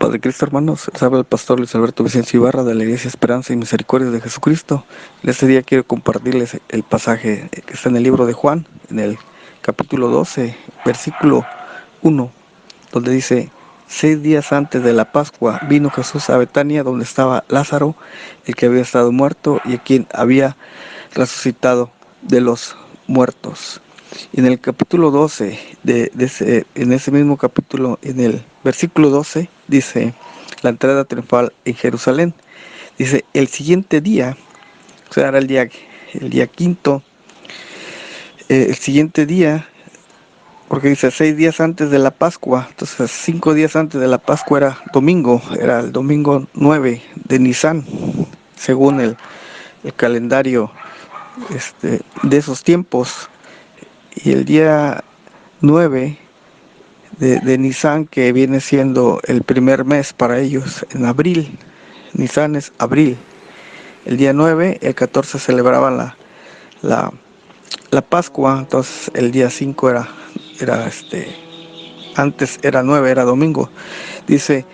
Padre Cristo, hermanos, les habla el pastor Luis Alberto Vicencio Ibarra de la Iglesia Esperanza y Misericordia de Jesucristo. En este día quiero compartirles el pasaje que está en el libro de Juan, en el capítulo 12, versículo 1, donde dice: 6 días antes de la Pascua vino Jesús a Betania, donde estaba Lázaro, el que había estado muerto y a quien había resucitado de los muertos. Y en el capítulo 12, en ese mismo capítulo, en el versículo 12, dice la entrada triunfal en Jerusalén. Dice, el siguiente día, o sea, era el día quinto, el siguiente día, porque dice 6 días antes de la Pascua, entonces 5 días antes de la Pascua era domingo, era el domingo 9 de Nisan, según el calendario de esos tiempos. Y el día 9 de Nisan, que viene siendo el primer mes para ellos, en abril. Nisan es abril. El día 9, el 14 celebraban la Pascua. Entonces el día 5 antes era 9, era domingo. Dice,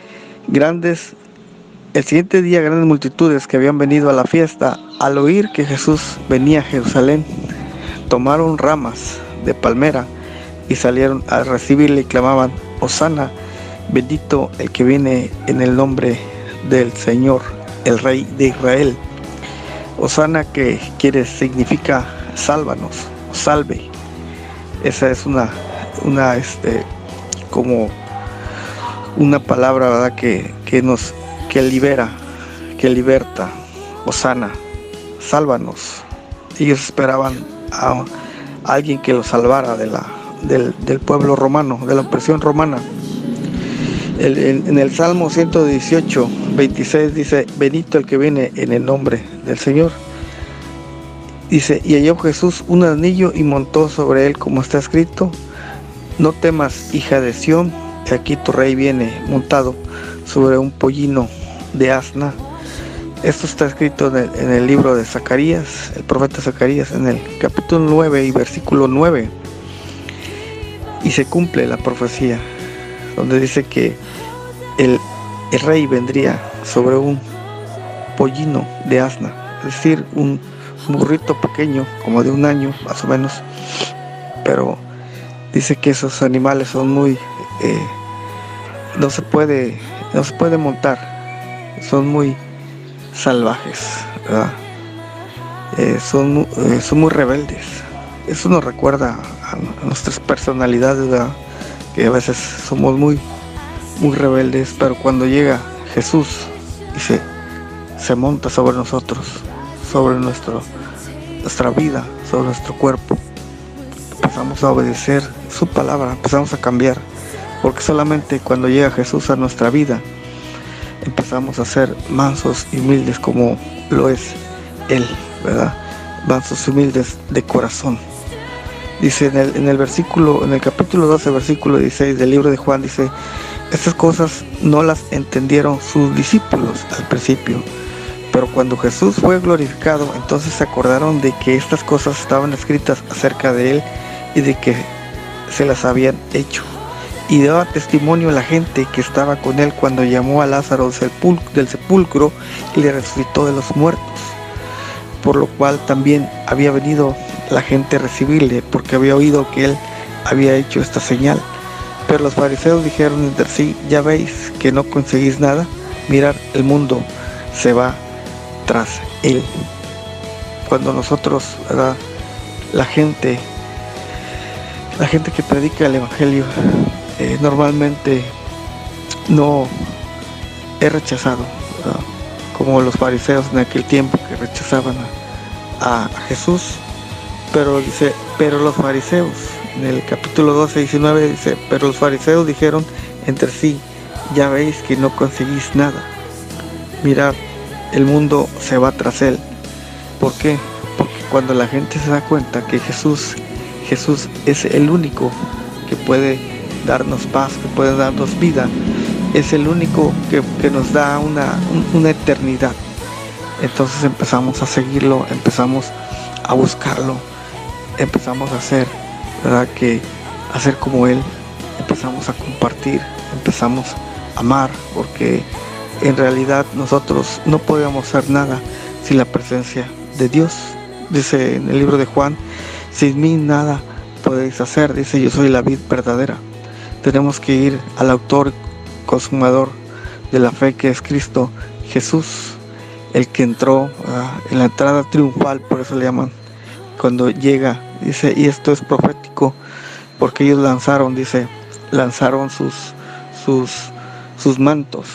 el siguiente día grandes multitudes que habían venido a la fiesta, al oír que Jesús venía a Jerusalén, tomaron ramas de palmera y salieron a recibirle y clamaban: Hosana, bendito el que viene en el nombre del Señor, el Rey de Israel. Hosana, que significa sálvanos, salve. Esa es como una palabra, ¿verdad?, que libera, que liberta. Hosana, sálvanos. Ellos esperaban a alguien que los salvara del pueblo romano, de la opresión romana. En el Salmo 118, 26 dice: bendito el que viene en el nombre del Señor. Dice, y halló Jesús un asnillo y montó sobre él, como está escrito: no temas, hija de Sión, que aquí tu rey viene montado sobre un pollino de asna. Esto está escrito en el libro de Zacarías, el profeta Zacarías, en el capítulo 9 y versículo 9. Y se cumple la profecía, donde dice que el rey vendría sobre un pollino de asna, es decir, un burrito pequeño, como de 1 año más o menos. Pero dice que esos animales son muy... no se puede montar, son muy salvajes, ¿verdad? Son muy rebeldes. Eso nos recuerda a nuestras personalidades, ¿verdad?, que a veces somos muy rebeldes, pero cuando llega Jesús y se monta sobre nosotros, sobre nuestra vida, sobre nuestro cuerpo, empezamos a obedecer su palabra, empezamos a cambiar, porque solamente cuando llega Jesús a nuestra vida empezamos a ser mansos y humildes, como lo es Él, ¿verdad? Mansos y humildes de corazón. Dice en el capítulo 12, versículo 16 del libro de Juan, dice: estas cosas no las entendieron sus discípulos al principio, pero cuando Jesús fue glorificado, entonces se acordaron de que estas cosas estaban escritas acerca de Él y de que se las habían hecho. Y daba testimonio a la gente que estaba con Él cuando llamó a Lázaro del sepulcro y le resucitó de los muertos. Por lo cual también había venido la gente a recibirle, porque había oído que Él había hecho esta señal. Pero los fariseos dijeron entre sí: ya veis que no conseguís nada, mirad, el mundo se va tras Él. Cuando nosotros, ¿verdad?, la gente que predica el evangelio normalmente no es rechazado, ¿verdad?, como los fariseos en aquel tiempo, que rechazaban a Jesús. Pero dice, pero los fariseos, en el capítulo 12, 19 dice: pero los fariseos dijeron entre sí: ya veis que no conseguís nada, mirad, el mundo se va tras Él. ¿Por qué? Porque cuando la gente se da cuenta que Jesús es el único que puede darnos paz, que puede darnos vida, es el único que nos da una eternidad, entonces empezamos a seguirlo, empezamos a buscarlo, empezamos a hacer, ¿verdad?, a ser como Él, empezamos a compartir, empezamos amar, porque en realidad nosotros no podemos hacer nada sin la presencia de Dios. Dice en el libro de Juan, sin mí nada podéis hacer, dice, yo soy la vid verdadera. Tenemos que ir al autor consumador de la fe, que es Cristo Jesús, el que entró en la entrada triunfal, por eso le llaman, cuando llega, dice, y esto es profético, porque ellos lanzaron sus mantos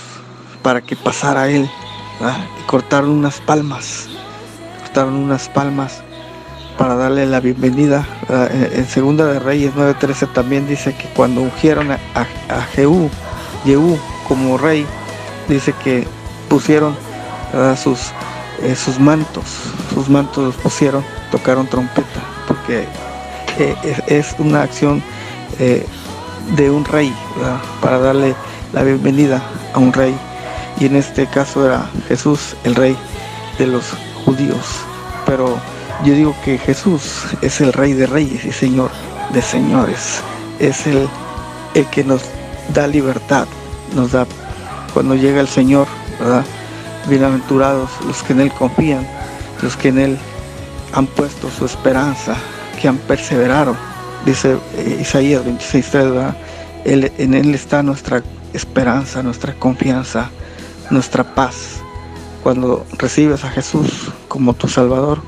para que pasara él, y cortaron unas palmas para darle la bienvenida. En Segunda de Reyes 9:13 también dice que cuando ungieron a Jehú como rey, dice que pusieron sus mantos los pusieron, tocaron trompeta, porque es una acción de un rey, ¿verdad?, para darle la bienvenida a un rey, y en este caso era Jesús, el rey de los judíos. Pero yo digo que Jesús es el Rey de Reyes y Señor de Señores. Es el que nos da libertad, nos da, cuando llega el Señor, ¿verdad? Bienaventurados los que en Él confían, los que en Él han puesto su esperanza, que han perseverado. Dice Isaías 26:3, ¿verdad? En Él está nuestra esperanza, nuestra confianza, nuestra paz. Cuando recibes a Jesús como tu Salvador,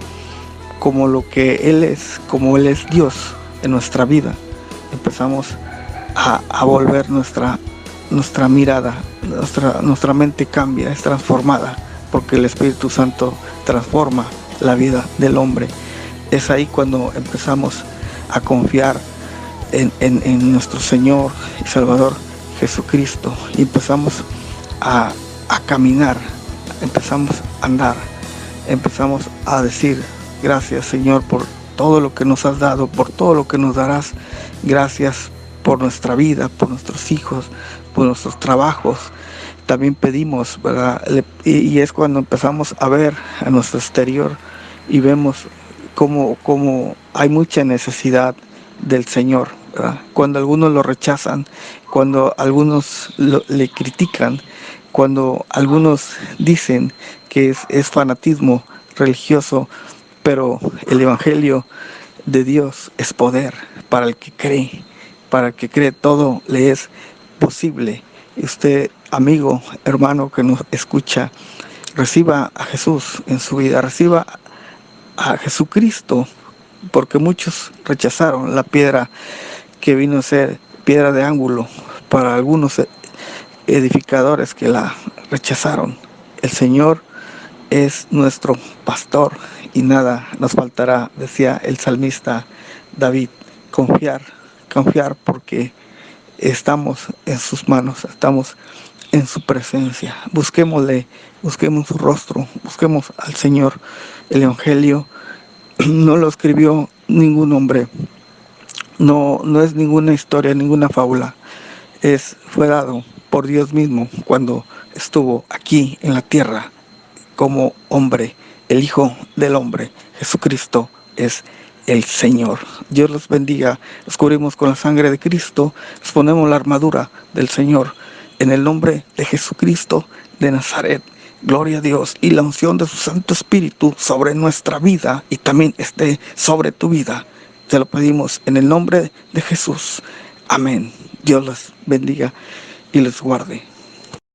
como lo que Él es, como Él es Dios en nuestra vida, empezamos a volver nuestra mirada, nuestra mente cambia, es transformada, porque el Espíritu Santo transforma la vida del hombre. Es ahí cuando empezamos a confiar en nuestro Señor y Salvador Jesucristo, y empezamos a caminar, empezamos a andar, empezamos a decir: gracias, Señor, por todo lo que nos has dado, por todo lo que nos darás. Gracias por nuestra vida, por nuestros hijos, por nuestros trabajos. También pedimos, ¿verdad? Y es cuando empezamos a ver a nuestro exterior y vemos cómo hay mucha necesidad del Señor, ¿verdad? Cuando algunos lo rechazan, cuando algunos le critican, cuando algunos dicen que es fanatismo religioso, pero el Evangelio de Dios es poder para el que cree. Para el que cree, todo le es posible. Y usted, amigo, hermano que nos escucha, reciba a Jesús en su vida, reciba a Jesucristo, porque muchos rechazaron la piedra que vino a ser piedra de ángulo para algunos edificadores que la rechazaron. El Señor es nuestro pastor y nada nos faltará, decía el salmista David. Confiar porque estamos en sus manos, estamos en su presencia. Busquémosle, busquemos su rostro, busquemos al Señor. El Evangelio no lo escribió ningún hombre, no es ninguna historia, ninguna fábula. Fue dado por Dios mismo cuando estuvo aquí en la tierra como hombre. El Hijo del Hombre, Jesucristo, es el Señor. Dios los bendiga. Los cubrimos con la sangre de Cristo. Nos ponemos la armadura del Señor. En el nombre de Jesucristo de Nazaret. Gloria a Dios. Y la unción de su Santo Espíritu sobre nuestra vida y también esté sobre tu vida. Te lo pedimos en el nombre de Jesús. Amén. Dios los bendiga y les guarde.